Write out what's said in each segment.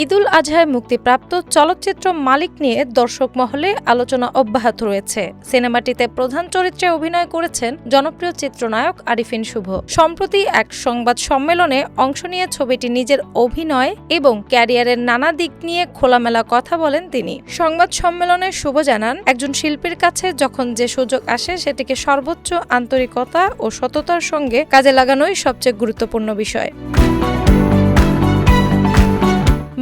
ঈদুল আজহায় মুক্তিপ্রাপ্ত চলচ্চিত্র মালিক নিয়ে দর্শক মহলে আলোচনা অব্যাহত রয়েছে। সিনেমাটিতে প্রধান চরিত্রে অভিনয় করেছেন জনপ্রিয় চিত্রনায়ক আরিফিন শুভ। সম্প্রতি এক সংবাদ সম্মেলনে অংশ নিয়ে ছবিটি নিজের অভিনয় এবং ক্যারিয়ারের নানা দিক নিয়ে খোলামেলা কথা বলেন তিনি। সংবাদ সম্মেলনে শুভ জানান, একজন শিল্পীর কাছে যখন যে সুযোগ আসে সেটিকে সর্বোচ্চ আন্তরিকতা ও সততার সঙ্গে কাজে লাগানোই সবচেয়ে গুরুত্বপূর্ণ বিষয়।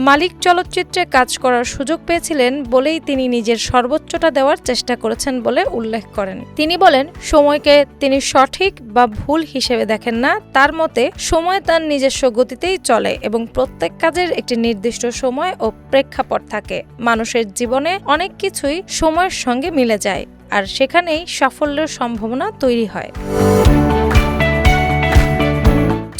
মালিক চলচ্চিত্রে কাজ করার সুযোগ পেয়েছিলেন বলেই তিনি নিজের সর্বোচ্চটা দেওয়ার চেষ্টা করেছেন বলে উল্লেখ করেন। তিনি বলেন, সময়কে তিনি সঠিক বা ভুল হিসেবে দেখেন না। তার মতে সময় তার নিজস্ব গতিতেই চলে এবং প্রত্যেক কাজের একটি নির্দিষ্ট সময় ও প্রেক্ষাপট থাকে। মানুষের জীবনে অনেক কিছুই সময়ের সঙ্গে মিলে যায়, আর সেখানেই সাফল্যের সম্ভাবনা তৈরি হয়।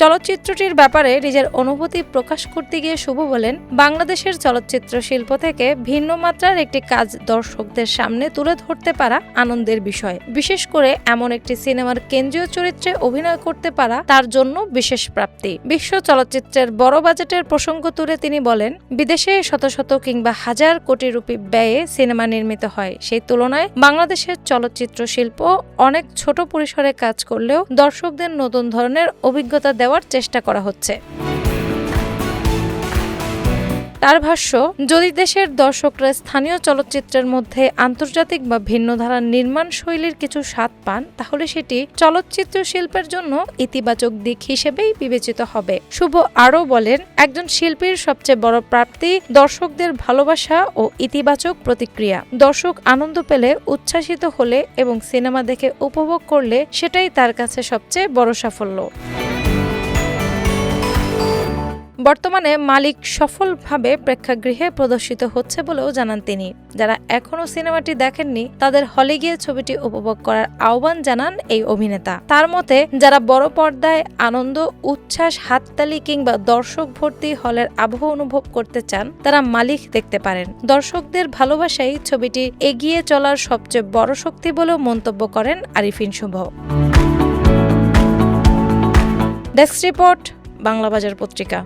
চলচ্চিত্রটির ব্যাপারে নিজের অনুভূতি প্রকাশ করতে গিয়ে শুভ বলেন, বাংলাদেশের চলচ্চিত্র শিল্প থেকে ভিন্ন মাত্রার একটি কাজ দর্শকদের সামনে তুলে ধরতে পারা আনন্দের বিষয়। বিশেষ করে এমন একটি সিনেমার কেন্দ্রীয় চরিত্রে অভিনয় করতে পারা তার জন্য বিশেষ প্রাপ্তি। বিশ্ব চলচ্চিত্রের বড় বাজেটের প্রসঙ্গ তুলে তিনি বলেন, বিদেশে শত শত কিংবা হাজার কোটি রুপি ব্যয়ে সিনেমা নির্মিত হয়। সেই তুলনায় বাংলাদেশের চলচ্চিত্র শিল্প অনেক ছোট পরিসরে কাজ করলেও দর্শকদের নতুন ধরনের অভিজ্ঞতা দেওয়ার চেষ্টা করা হচ্ছে। তার ভাষ্য, যদি দেশের দর্শকরা স্থানীয় চলচ্চিত্রের মধ্যে আন্তর্জাতিক বা ভিন্ন ধারার নির্মাণ শৈলীর কিছু স্বাদ পান, তাহলে সেটি চলচ্চিত্র শিল্পের জন্য ইতিবাচক দিক হিসেবেই বিবেচিত হবে। শুভ আরও বলেন, একজন শিল্পীর সবচেয়ে বড় প্রাপ্তি দর্শকদের ভালোবাসা ও ইতিবাচক প্রতিক্রিয়া। দর্শক আনন্দ পেলে, উচ্ছ্বাসিত হলে এবং সিনেমা দেখে উপভোগ করলে সেটাই তার কাছে সবচেয়ে বড় সাফল্য। বর্তমানে মালিক সফলভাবে প্রেক্ষাগৃহে প্রদর্শিত হচ্ছে বলেও জানান তিনি। যারা এখনও সিনেমাটি দেখেননি তাদের হলে গিয়ে ছবিটি উপভোগ করার আহ্বান জানান এই অভিনেতা। তার মতে, যারা বড় পর্দায় আনন্দ, উচ্ছ্বাস, হাততালি কিংবা দর্শক ভর্তি হলের আবহ অনুভব করতে চান তারা মালিক দেখতে পারেন। দর্শকদের ভালোবাসাই ছবিটি এগিয়ে চলার সবচেয়ে বড় শক্তি বলেও মন্তব্য করেন আরিফিন শুভ। ডেস্ক রিপোর্ট, বাংলা বাজার পত্রিকা।